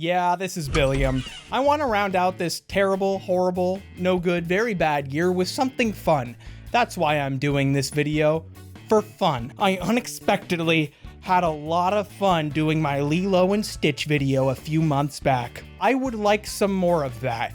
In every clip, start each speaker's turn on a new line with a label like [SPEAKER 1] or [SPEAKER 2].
[SPEAKER 1] Yeah, this is Billiam. I want to round out this terrible, horrible, no good, very bad year with something fun. That's why I'm doing this video. For fun. I unexpectedly had a lot of fun doing my Lilo and Stitch video a few months back. I would like some more of that.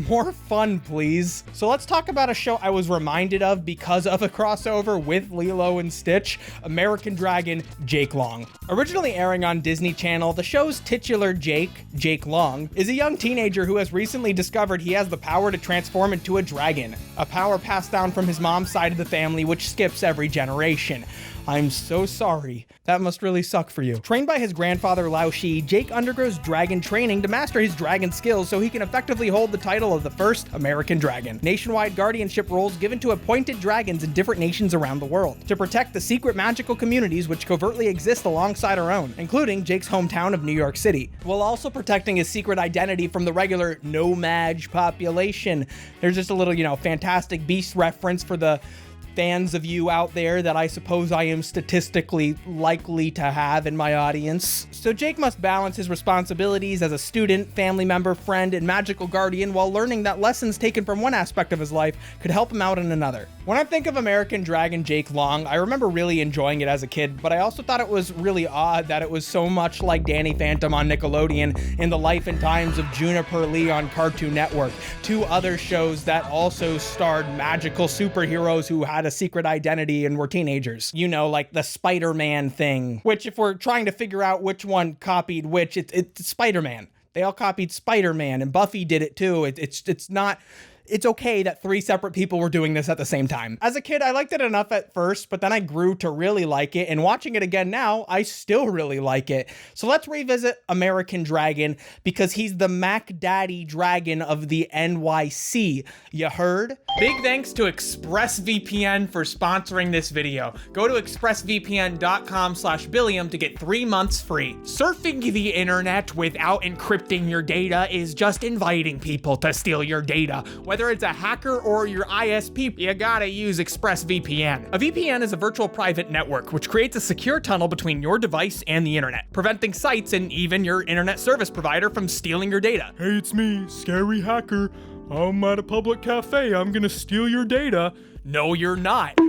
[SPEAKER 1] More fun, please. So let's talk about a show I was reminded of because of a crossover with Lilo and Stitch, American Dragon, Jake Long. Originally airing on Disney Channel, the show's titular Jake Long, is a young teenager who has recently discovered he has the power to transform into a dragon, a power passed down from his mom's side of the family, which skips every generation. I'm so sorry. That must really suck for you. Trained by his grandfather Lao Shi, Jake undergoes dragon training to master his dragon skills so he can effectively hold the title of the first American dragon. Nationwide guardianship roles given to appointed dragons in different nations around the world to protect the secret magical communities which covertly exist alongside our own, including Jake's hometown of New York City, while also protecting his secret identity from the regular nomad population. There's just a little, Fantastic Beast reference for the fans of you out there that I suppose I am statistically likely to have in my audience. So Jake must balance his responsibilities as a student, family member, friend, and magical guardian while learning that lessons taken from one aspect of his life could help him out in another. When I think of American Dragon Jake Long, I remember really enjoying it as a kid, but I also thought it was really odd that it was so much like Danny Phantom on Nickelodeon and The Life and Times of Juniper Lee on Cartoon Network, two other shows that also starred magical superheroes who had a secret identity and were teenagers. Like the Spider-Man thing, which if we're trying to figure out which one copied which, it's Spider-Man. They all copied Spider-Man, and Buffy did it too. It's okay that three separate people were doing this at the same time. As a kid, I liked it enough at first, but then I grew to really like it, and watching it again now, I still really like it. So let's revisit American Dragon, because he's the Mac Daddy Dragon of the NYC. You heard? Big thanks to ExpressVPN for sponsoring this video. Go to expressvpn.com/Billiam to get 3 months free. Surfing the internet without encrypting your data is just inviting people to steal your data. Whether it's a hacker or your ISP, you gotta use ExpressVPN. A VPN is a virtual private network, which creates a secure tunnel between your device and the internet, preventing sites and even your internet service provider from stealing your data. Hey, it's me, Scary Hacker. I'm at a public cafe. I'm gonna steal your data. No, you're not.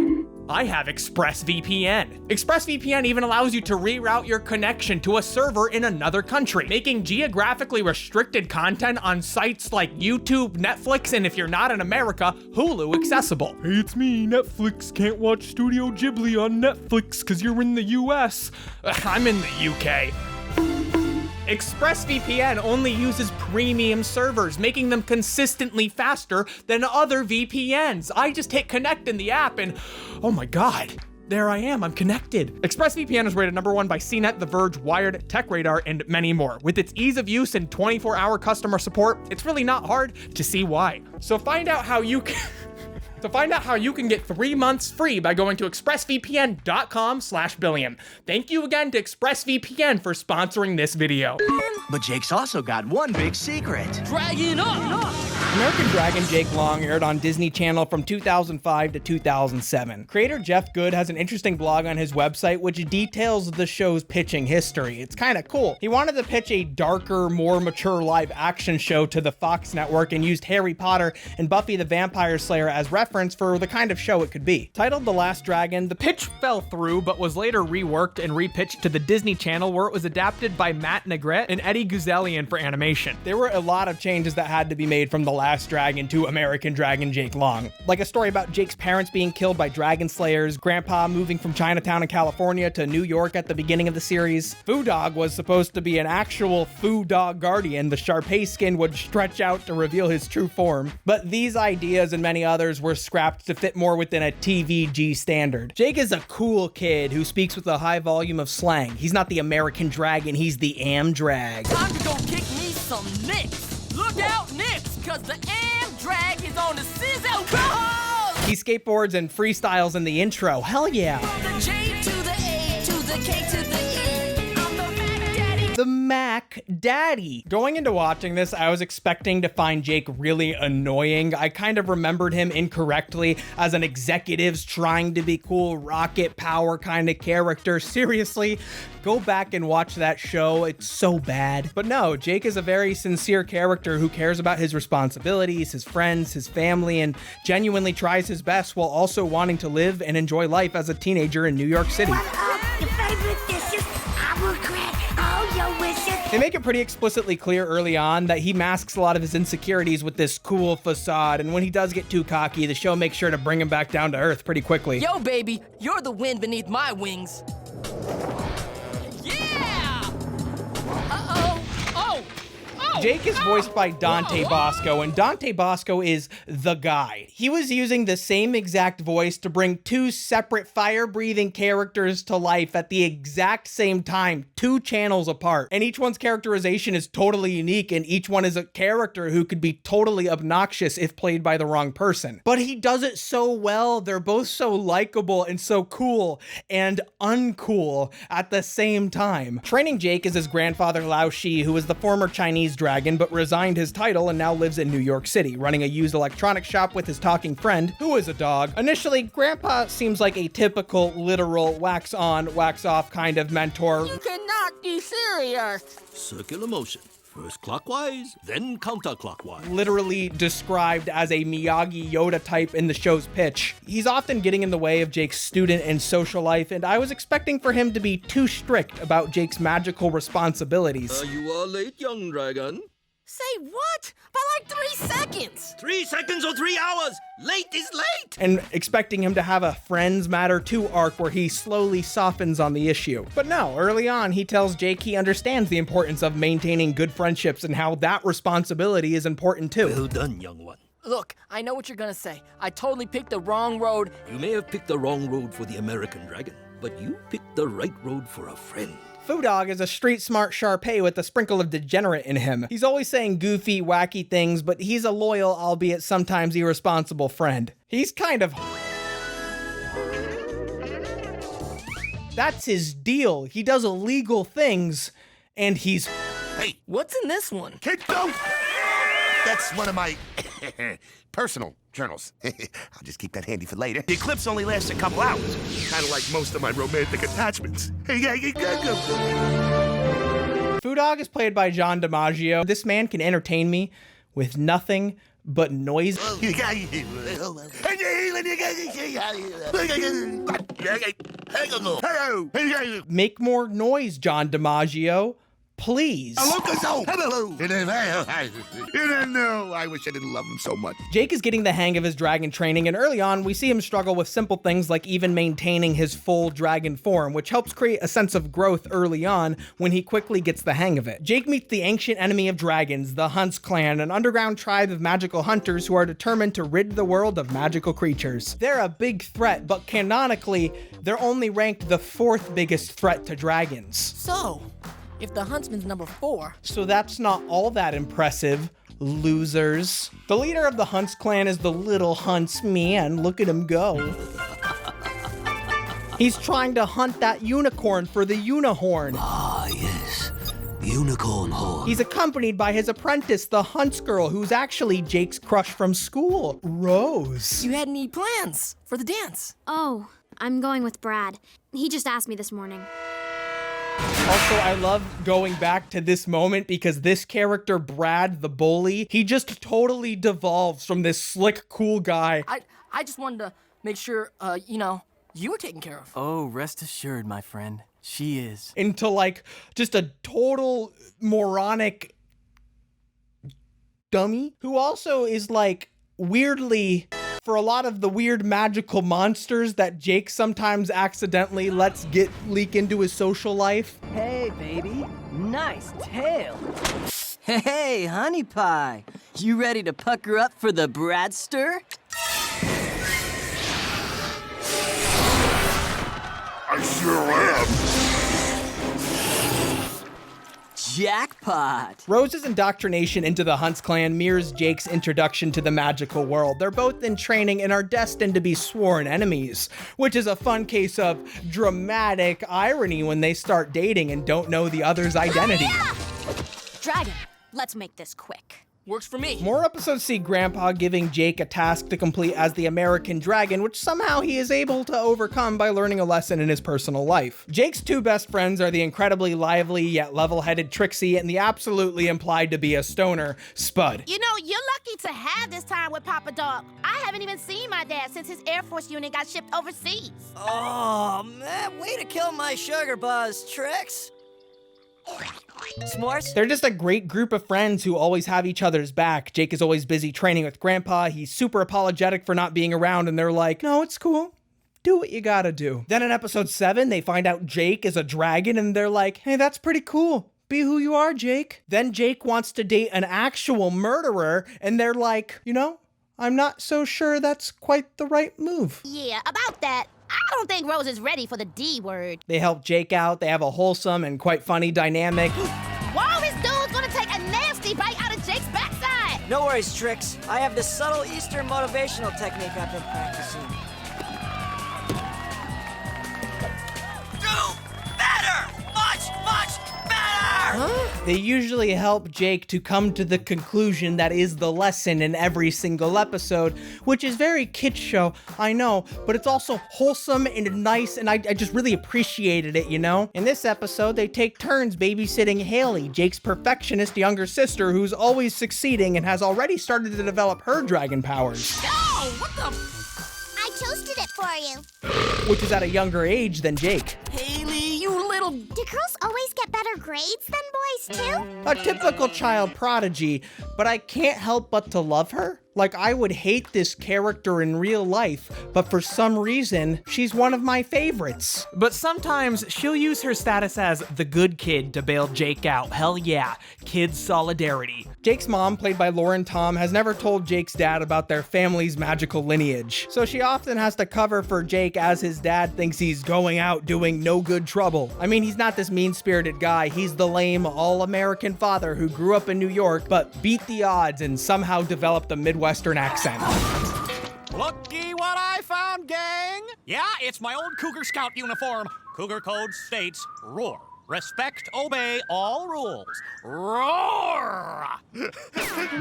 [SPEAKER 1] I have ExpressVPN. ExpressVPN even allows you to reroute your connection to a server in another country, making geographically restricted content on sites like YouTube, Netflix, and if you're not in America, Hulu accessible. Hey, it's me, Netflix. Can't watch Studio Ghibli on Netflix because you're in the US. I'm in the UK. ExpressVPN only uses premium servers, making them consistently faster than other VPNs. I just hit connect in the app and, oh my God, there I am, I'm connected. ExpressVPN is rated #1 by CNET, The Verge, Wired, TechRadar, and many more. With its ease of use and 24-hour customer support, it's really not hard to see why. So find out how you can... get 3 months free by going to expressvpn.com/Billiam. Thank you again to ExpressVPN for sponsoring this video.
[SPEAKER 2] But Jake's also got one big secret.
[SPEAKER 3] Dragon up!
[SPEAKER 1] American Dragon Jake Long aired on Disney Channel from 2005 to 2007. Creator Jeff Good has an interesting blog on his website which details the show's pitching history. It's kind of cool. He wanted to pitch a darker, more mature live action show to the Fox network and used Harry Potter and Buffy the Vampire Slayer as reference for the kind of show it could be. Titled The Last Dragon, the pitch fell through but was later reworked and repitched to the Disney Channel, where it was adapted by Matt Negrete and Eddie Guzelian for animation. There were a lot of changes that had to be made from The Last Dragon to American Dragon Jake Long. Like a story about Jake's parents being killed by dragon slayers, Grandpa moving from Chinatown in California to New York at the beginning of the series. Fudog was supposed to be an actual Fudog guardian. The Shar-Pei skin would stretch out to reveal his true form. But these ideas and many others were scrapped to fit more within a TVG standard. Jake is a cool kid who speaks with a high volume of slang. He's not the American Dragon, he's the Amdrag.
[SPEAKER 3] Time to go kick me some nicks. Look out, nicks, cause the Amdrag is on the sizzle.
[SPEAKER 1] He skateboards and freestyles in the intro. Hell yeah.
[SPEAKER 3] From the J to the A to the K to the E. I'm the Mac Daddy.
[SPEAKER 1] The Mac Mac Daddy. Going into watching this, I was expecting to find Jake really annoying. I kind of remembered him incorrectly as an executive's trying to be cool, rocket power kind of character. Seriously, go back and watch that show. It's so bad. But no, Jake is a very sincere character who cares about his responsibilities, his friends, his family, and genuinely tries his best while also wanting to live and enjoy life as a teenager in New York City.
[SPEAKER 4] What are your favorite dishes? I will grant all your wishes.
[SPEAKER 1] They make it pretty explicitly clear early on that he masks a lot of his insecurities with this cool facade, and when he does get too cocky, the show makes sure to bring him back down to earth pretty quickly.
[SPEAKER 3] Yo, baby, you're the wind beneath my wings. Yeah! Uh-oh. Oh!
[SPEAKER 1] Jake is voiced by Dante Bosco, and Dante Bosco is the guy. He was using the same exact voice to bring two separate fire-breathing characters to life at the exact same time, 2 channels apart. And each one's characterization is totally unique, and each one is a character who could be totally obnoxious if played by the wrong person. But he does it so well. They're both so likable and so cool and uncool at the same time. Training Jake is his grandfather Lao Shi, who is the former Chinese dragon, but resigned his title and now lives in New York City, running a used electronics shop with his talking friend, who is a dog. Initially, Grandpa seems like a typical, literal, wax on, wax off kind of mentor.
[SPEAKER 3] You cannot be serious.
[SPEAKER 5] Circular motion. First clockwise, then counterclockwise.
[SPEAKER 1] Literally described as a Miyagi Yoda type in the show's pitch. He's often getting in the way of Jake's student and social life, and I was expecting for him to be too strict about Jake's magical responsibilities.
[SPEAKER 5] You are late, young dragon.
[SPEAKER 3] Say what? By like 3 seconds.
[SPEAKER 5] 3 seconds or 3 hours. Late is late.
[SPEAKER 1] And expecting him to have a Friends Matter 2 arc where he slowly softens on the issue. But no, early on, he tells Jake he understands the importance of maintaining good friendships and how that responsibility is important too.
[SPEAKER 5] Well done, young one.
[SPEAKER 3] Look, I know what you're gonna say. I totally picked the wrong road.
[SPEAKER 5] You may have picked the wrong road for the American dragon, but you picked the right road for a friend.
[SPEAKER 1] Fudog is a street-smart Sharpei with a sprinkle of degenerate in him. He's always saying goofy, wacky things, but he's a loyal, albeit sometimes irresponsible friend. He's kind of... That's his deal. He does illegal things, and he's...
[SPEAKER 6] Hey,
[SPEAKER 3] What's in this one?
[SPEAKER 6] kid, don't! That's one of my personal journals. I'll just keep that handy for later. The eclipse only lasts a couple hours. Kind of like most of my romantic attachments.
[SPEAKER 1] Fudog is played by John DiMaggio. This man can entertain me with nothing but noise. Make more noise, John DiMaggio. Please.
[SPEAKER 6] No, I wish I didn't love him so much.
[SPEAKER 1] Jake is getting the hang of his dragon training, and early on, we see him struggle with simple things like even maintaining his full dragon form, which helps create a sense of growth early on when he quickly gets the hang of it. Jake meets the ancient enemy of dragons, the Hunts clan, an underground tribe of magical hunters who are determined to rid the world of magical creatures. They're a big threat, but canonically, they're only ranked the 4th biggest threat to dragons.
[SPEAKER 3] So, if the huntsman's number 4,
[SPEAKER 1] So that's not all that impressive, losers. The leader of the Hunts clan is the little Hunts man. Look at him go. He's trying to hunt that unicorn for the unihorn.
[SPEAKER 5] Ah, yes. Unicorn horn.
[SPEAKER 1] He's accompanied by his apprentice, the Hunts girl, who's actually Jake's crush from school, Rose.
[SPEAKER 3] you had any plans for the dance?
[SPEAKER 7] Oh, I'm going with Brad. He just asked me this morning.
[SPEAKER 1] Also, I love going back to this moment because this character, Brad the bully, he just totally devolves from this slick, cool guy.
[SPEAKER 3] I just wanted to make sure, you were taken care of.
[SPEAKER 8] Oh, rest assured, my friend. She is.
[SPEAKER 1] Into like just a total moronic dummy who also is like weirdly, for a lot of the weird magical monsters that Jake sometimes accidentally lets leak into his social life.
[SPEAKER 9] Hey, baby. Nice tail. Hey, honey pie. You ready to pucker up for the Bradster?
[SPEAKER 6] I sure am.
[SPEAKER 9] Jackpot.
[SPEAKER 1] Rose's indoctrination into the Hunts clan mirrors Jake's introduction to the magical world. They're both in training and are destined to be sworn enemies, which is a fun case of dramatic irony when they start dating and don't know the other's identity.
[SPEAKER 3] Dragon. Let's make this quick.
[SPEAKER 8] Works for me.
[SPEAKER 1] More episodes see Grandpa giving Jake a task to complete as the American Dragon, which somehow he is able to overcome by learning a lesson in his personal life. Jake's two best friends are the incredibly lively yet level-headed Trixie and the absolutely implied to be a stoner, Spud.
[SPEAKER 4] You know, you're lucky to have this time with Papa Dog. I haven't even seen my dad since his Air Force unit got shipped overseas.
[SPEAKER 9] Oh, man, way to kill my sugar buzz, Trix. S'mores?
[SPEAKER 1] They're just a great group of friends who always have each other's back. Jake is always busy training with Grandpa. He's super apologetic for not being around, and they're like, no, it's cool. Do what you gotta do. Then in episode 7, they find out Jake is a dragon, and they're like, hey, that's pretty cool. Be who you are, Jake. Then Jake wants to date an actual murderer, and they're like, you know, I'm not so sure that's quite the right move.
[SPEAKER 4] Yeah, about that, I don't think Rose is ready for the D word.
[SPEAKER 1] They help Jake out. They have a wholesome and quite funny dynamic.
[SPEAKER 4] Whoa, this dude's gonna take a nasty bite out of Jake's backside.
[SPEAKER 9] No worries, Trix. I have this subtle Eastern motivational technique I've been practicing.
[SPEAKER 3] Do better! Much better!
[SPEAKER 1] They usually help Jake to come to the conclusion that is the lesson in every single episode, which is very kid show, I know, but it's also wholesome and nice, and I just really appreciated it, you know? In this episode, they take turns babysitting Hayley, Jake's perfectionist younger sister who's always succeeding and has already started to develop her dragon powers.
[SPEAKER 3] Oh, what the?
[SPEAKER 4] I toasted it for you.
[SPEAKER 1] Which is at a younger age than Jake.
[SPEAKER 3] Hayley, you little...
[SPEAKER 4] Do girls always get better grades than boys, too?
[SPEAKER 1] A typical child prodigy, but I can't help but to love her. Like, I would hate this character in real life, but for some reason, she's one of my favorites. But sometimes she'll use her status as the good kid to bail Jake out. Hell yeah, kid solidarity. Jake's mom, played by Lauren Tom, has never told Jake's dad about their family's magical lineage. So she often has to cover for Jake as his dad thinks he's going out doing no good trouble. I mean, he's not this mean-spirited guy. He's the lame, all-American father who grew up in New York, but beat the odds and somehow developed a Midwestern accent.
[SPEAKER 10] Looky what I found, gang! Yeah, it's my old Cougar Scout uniform. Cougar Code states, roar. Respect, obey all rules. Roar!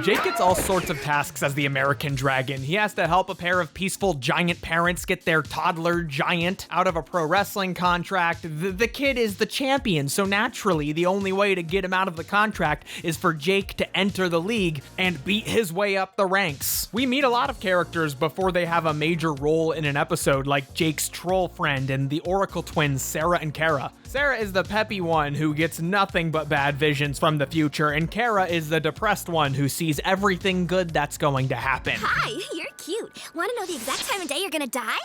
[SPEAKER 1] Jake gets all sorts of tasks as the American Dragon. He has to help a pair of peaceful giant parents get their toddler giant out of a pro wrestling contract. The kid is the champion, so naturally, the only way to get him out of the contract is for Jake to enter the league and beat his way up the ranks. We meet a lot of characters before they have a major role in an episode, like Jake's troll friend and the Oracle twins, Sarah and Kara. Sarah is the peppy one who gets nothing but bad visions from the future, and Kara is the depressed one who sees everything good that's going to happen.
[SPEAKER 7] Hi, you're cute. Want to know the exact time of day you're gonna die?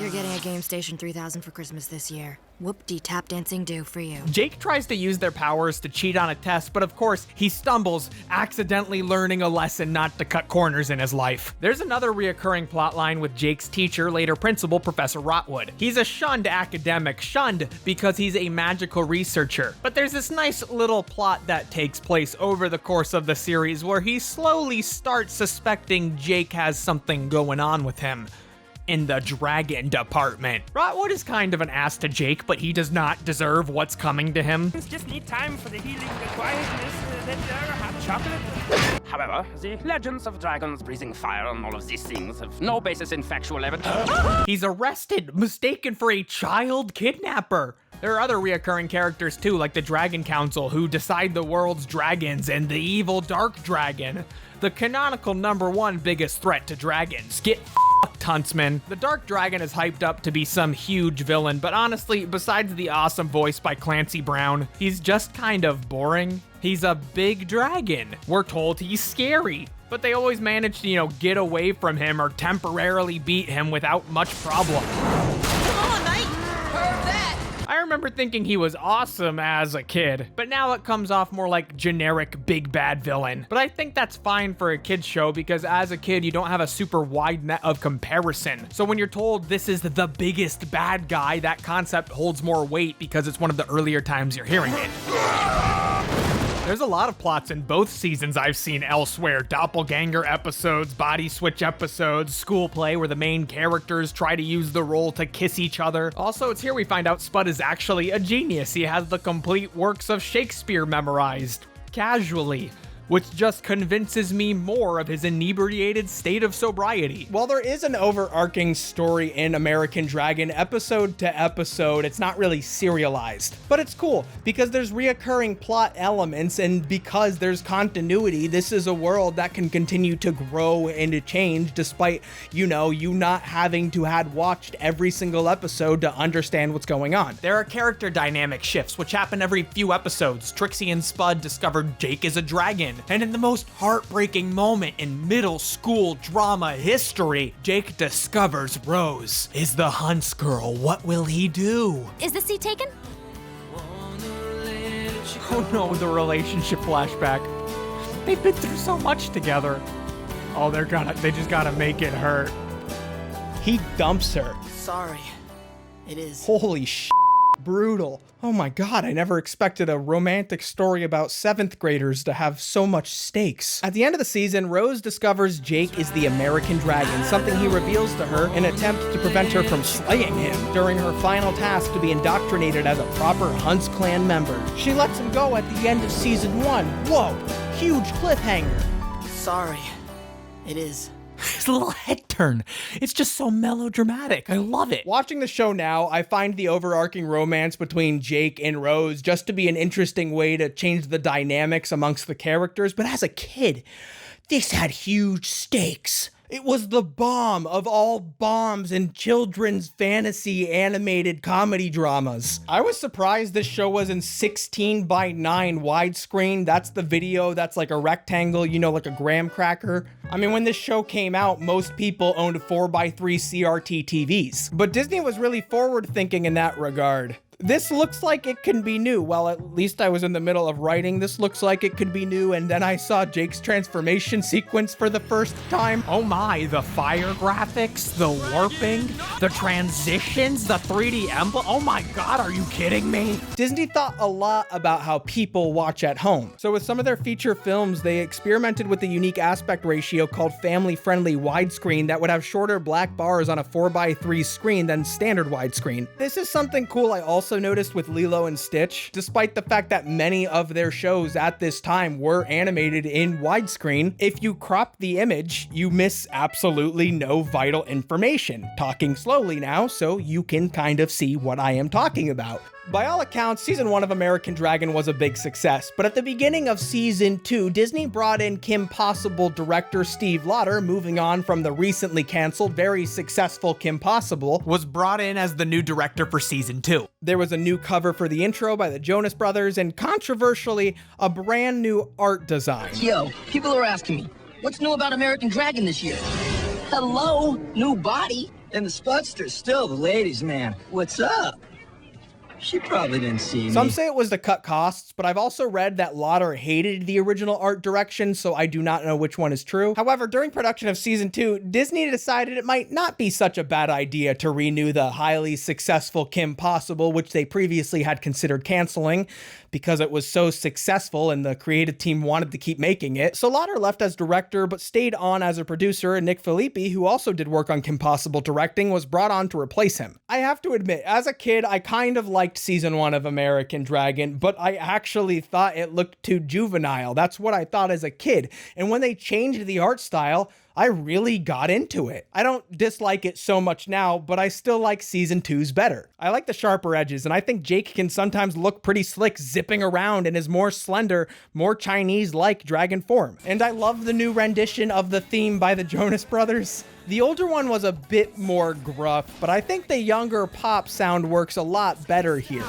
[SPEAKER 11] You're getting a Game Station 3000 for Christmas this year. Whoop-de tap dancing do for you.
[SPEAKER 1] Jake tries to use their powers to cheat on a test, but of course, he stumbles, accidentally learning a lesson not to cut corners in his life. There's another reoccurring plotline with Jake's teacher, later principal, Professor Rottwood. He's a shunned academic, shunned because he's a magical researcher. But there's this nice little plot that takes place over the course of the series where he slowly starts suspecting Jake has something going on with him. In the dragon department. Rottwood is kind of an ass to Jake, but he does not deserve what's coming to him.
[SPEAKER 12] Just need time for the healing, the quietness, hot chocolate. However, the legends of dragons breathing fire and all of these things have no basis in factual evidence.
[SPEAKER 1] He's arrested, mistaken for a child kidnapper. There are other reoccurring characters too, like the Dragon Council, who decide the world's dragons, and the evil Dark Dragon, the canonical #1 biggest threat to dragons. Get fucked, Huntsman. The Dark Dragon is hyped up to be some huge villain, but honestly, besides the awesome voice by Clancy Brown, he's just kind of boring. He's a big dragon. We're told he's scary, but they always manage to, get away from him or temporarily beat him without much problem.
[SPEAKER 3] Come on, Knight! Heard that!
[SPEAKER 1] I remember thinking he was awesome as a kid, but now it comes off more like generic big bad villain. But I think that's fine for a kid's show because as a kid, you don't have a super wide net of comparison. So when you're told this is the biggest bad guy, that concept holds more weight because it's one of the earlier times you're hearing it. There's a lot of plots in both seasons I've seen elsewhere. Doppelganger episodes, body switch episodes, school play where the main characters try to use the role to kiss each other. Also, it's here we find out Spud is actually a genius. He has the complete works of Shakespeare memorized. casually, which just convinces me more of his inebriated state of sobriety. While there is an overarching story in American Dragon, episode to episode, it's not really serialized. But it's cool, because there's reoccurring plot elements, and because there's continuity, this is a world that can continue to grow and to change, despite, you not having to had watched every single episode to understand what's going on. There are character dynamic shifts, which happen every few episodes. Trixie and Spud discovered Jake is a dragon. And in the most heartbreaking moment in middle school drama history, Jake discovers Rose is the Hunts girl. What will he do?
[SPEAKER 7] Is the seat taken?
[SPEAKER 1] Oh no, the relationship flashback. They've been through so much together. Oh, they just gotta make it hurt. He dumps her.
[SPEAKER 9] Sorry. It is.
[SPEAKER 1] Holy sh**. Brutal. Oh my god, I never expected a romantic story about 7th graders to have so much stakes. At the end of the season, Rose discovers Jake is the American Dragon, something he reveals to her in an attempt to prevent her from slaying him during her final task to be indoctrinated as a proper Hunts Clan member. She lets him go at the end of season 1. Whoa, huge cliffhanger.
[SPEAKER 9] Sorry. It is.
[SPEAKER 1] His little head turn. It's just so melodramatic. I love it. Watching the show now, I find the overarching romance between Jake and Rose just to be an interesting way to change the dynamics amongst the characters. But as a kid, this had huge stakes. It was the bomb of all bombs in children's fantasy animated comedy dramas. I was surprised this show was in 16:9 widescreen. That's the video that's like a rectangle, like a graham cracker. I mean, when this show came out, most people owned 4:3 CRT TVs. But Disney was really forward thinking in that regard. This looks like it can be new. Well, at least I was in the middle of writing. This looks like it could be new, and then I saw Jake's transformation sequence for the first time. Oh my, the fire graphics, the warping, the transitions, the 3D emblem. Oh my god, are you kidding me? Disney thought a lot about how people watch at home. So with some of their feature films, they experimented with the unique aspect ratio called family-friendly widescreen that would have shorter black bars on a 4:3 screen than standard widescreen. This is something cool I also noticed with Lilo and Stitch. Despite the fact that many of their shows at this time were animated in widescreen, if you crop the image, you miss absolutely no vital information. Talking slowly now, so you can kind of see what I am talking about. By all accounts, season 1 of American Dragon was a big success, but at the beginning of season 2, Disney brought in Kim Possible director Steve Lauder, moving on from the recently canceled, very successful Kim Possible, was brought in as the new director for season 2. There was a new cover for the intro by the Jonas Brothers, and controversially, a brand new art design.
[SPEAKER 13] Yo, people are asking me, what's new about American Dragon this year? Hello, new body. And the Spudster's still the ladies' man. What's up? She probably didn't see me.
[SPEAKER 1] Some say it was to cut costs, but I've also read that Lauder hated the original art direction, so I do not know which one is true. However, during production of season 2, Disney decided it might not be such a bad idea to renew the highly successful Kim Possible, which they previously had considered canceling because it was so successful and the creative team wanted to keep making it. So Lauder left as director, but stayed on as a producer, and Nick Filippi, who also did work on Kim Possible directing, was brought on to replace him. I have to admit, as a kid, I kind of liked season 1 of American Dragon, but I actually thought it looked too juvenile. That's what I thought as a kid. And when they changed the art style, I really got into it. I don't dislike it so much now, but I still like season 2's better. I like the sharper edges, and I think Jake can sometimes look pretty slick zipping around in his more slender, more Chinese-like dragon form. And I love the new rendition of the theme by the Jonas Brothers. The older one was a bit more gruff, but I think the younger pop sound works a lot better here.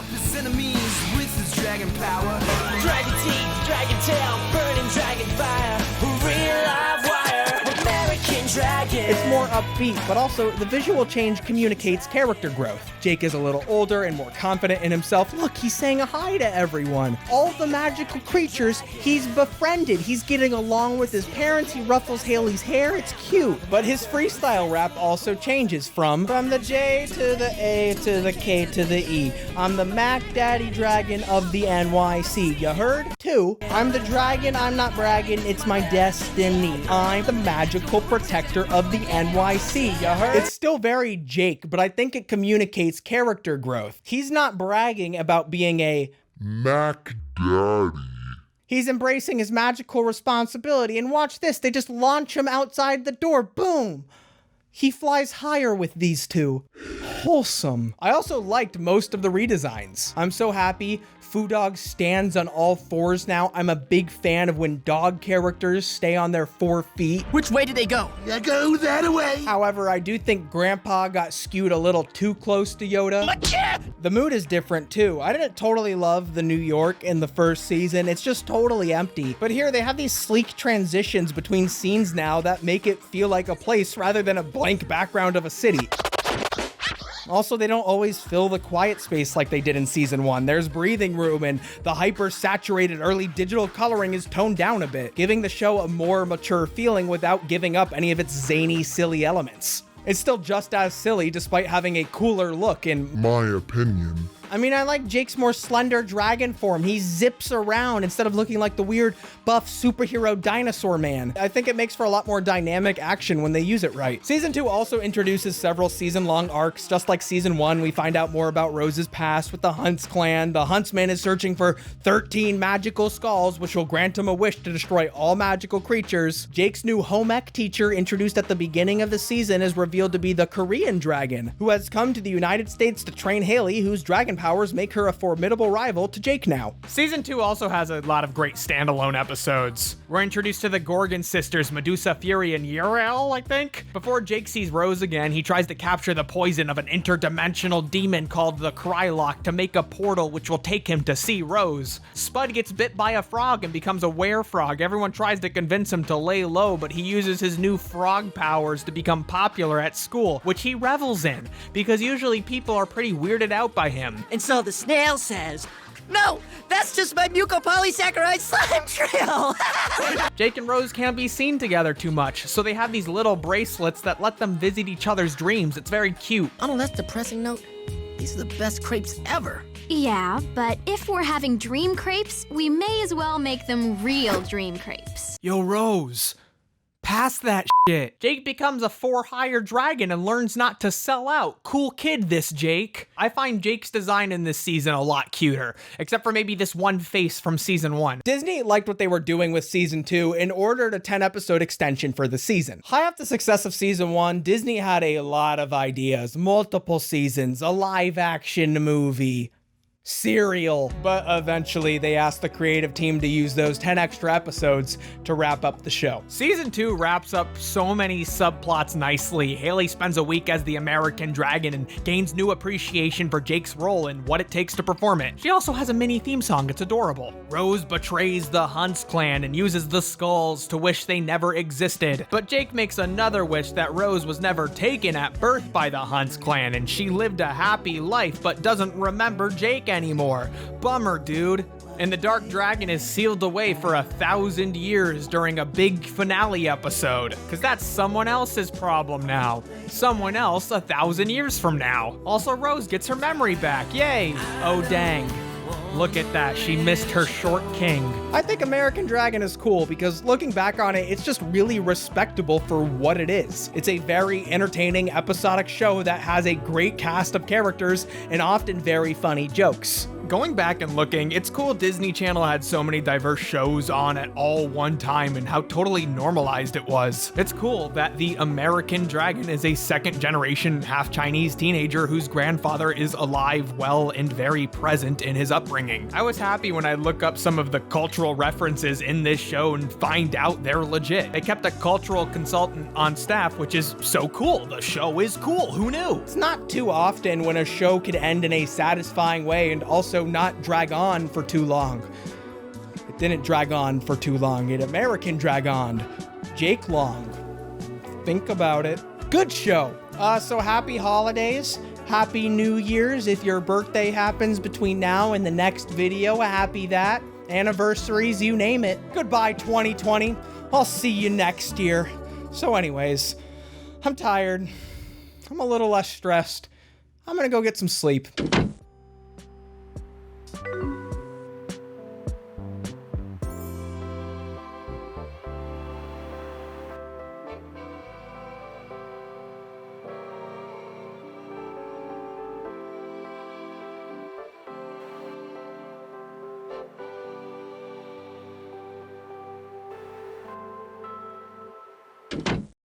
[SPEAKER 3] Dragon power, dragon teeth, dragon tail, burning dragon fire, real live wire, American Dragon.
[SPEAKER 1] It's more upbeat, but also the visual change communicates character growth. Jake is a little older and more confident in himself. Look, he's saying hi to everyone. All the magical creatures he's befriended. He's getting along with his parents. He ruffles Hayley's hair. It's cute. But his freestyle rap also changes from the J to the A to the K to the E. I'm the Mac Daddy Dragon of the NYC. You heard? 2. I'm the dragon. I'm not bragging. It's my destiny. I'm the magical protector of the NYC. You heard? It's still very Jake, but I think it communicates character growth. He's not bragging about being a
[SPEAKER 14] Mac Daddy.
[SPEAKER 1] He's embracing his magical responsibility, and watch this, they just launch him outside the door, boom! He flies higher with these two. Wholesome. I also liked most of the redesigns. I'm so happy Fudog stands on all fours now. I'm a big fan of when dog characters stay on their 4 feet.
[SPEAKER 9] Which way do they go?
[SPEAKER 6] You go that way.
[SPEAKER 1] However, I do think Grandpa got skewed a little too close to Yoda. The mood is different too. I didn't totally love the New York in the first season. It's just totally empty. But here they have these sleek transitions between scenes now that make it feel like a place rather than a blank background of a city. Also, they don't always fill the quiet space like they did in season 1. There's breathing room, and the hyper-saturated early digital coloring is toned down a bit, giving the show a more mature feeling without giving up any of its zany, silly elements. It's still just as silly despite having a cooler look in my opinion. I mean, I like Jake's more slender dragon form. He zips around instead of looking like the weird buff superhero dinosaur man. I think it makes for a lot more dynamic action when they use it right. Season 2 also introduces several season-long arcs. Just like season 1, we find out more about Rose's past with the Hunts clan. The Huntsman is searching for 13 magical skulls, which will grant him a wish to destroy all magical creatures. Jake's new home ec teacher, introduced at the beginning of the season, is revealed to be the Korean dragon, who has come to the United States to train Hayley, whose dragon powers make her a formidable rival to Jake now. Season 2 also has a lot of great standalone episodes. We're introduced to the Gorgon sisters, Medusa, Fury, and Uriel, I think. Before Jake sees Rose again, he tries to capture the poison of an interdimensional demon called the Krylock to make a portal which will take him to see Rose. Spud gets bit by a frog and becomes a were-frog. Everyone tries to convince him to lay low, but he uses his new frog powers to become popular at school, which he revels in, because usually people are pretty weirded out by him.
[SPEAKER 9] And so the snail says, "No, that's just my mucopolysaccharide slime trail."
[SPEAKER 1] Jake and Rose can't be seen together too much, so they have these little bracelets that let them visit each other's dreams. It's very cute.
[SPEAKER 9] On a less depressing note, these are the best crepes ever.
[SPEAKER 7] Yeah, but if we're having dream crepes, we may as well make them real dream crepes.
[SPEAKER 1] Yo, Rose. Past that shit. Jake becomes a 4-higher dragon and learns not to sell out. Cool kid, this Jake. I find Jake's design in this season a lot cuter, except for maybe this one face from season 1. Disney liked what they were doing with season 2 and ordered a 10-episode extension for the season. High off the success of season 1, Disney had a lot of ideas, multiple seasons, a live-action movie, cereal, but eventually they asked the creative team to use those 10 extra episodes to wrap up the show. Season 2 wraps up so many subplots nicely. Hayley spends a week as the American dragon and gains new appreciation for Jake's role and what it takes to perform it. She also has a mini theme song, it's adorable. Rose betrays the Hunts clan and uses the skulls to wish they never existed, but Jake makes another wish that Rose was never taken at birth by the Hunts clan and she lived a happy life but doesn't remember Jake anymore. Bummer, dude. And the Dark Dragon is sealed away for 1,000 years during a big finale episode, because that's someone else's problem now. Someone else 1,000 years from now. Also, Rose gets her memory back. Yay! Oh, dang. Look at that, she missed her short king. I think American Dragon is cool because looking back on it, it's just really respectable for what it is. It's a very entertaining episodic show that has a great cast of characters and often very funny jokes. Going back and looking, it's cool Disney Channel had so many diverse shows on at all one time and how totally normalized it was. It's cool that the American Dragon is a second-generation half-Chinese teenager whose grandfather is alive, well, and very present in his upbringing. I was happy when I look up some of the cultural references in this show and find out they're legit. They kept a cultural consultant on staff, which is so cool. The show is cool, who knew? It's not too often when a show could end in a satisfying way and also not drag on for too long. It didn't drag on for too long. It American drag on. Jake Long. Think about it. Good show. So happy holidays. Happy New Year's. If your birthday happens between now and the next video, happy that. Anniversaries, you name it. Goodbye 2020. I'll see you next year. So anyways, I'm tired. I'm a little less stressed. I'm gonna go get some sleep.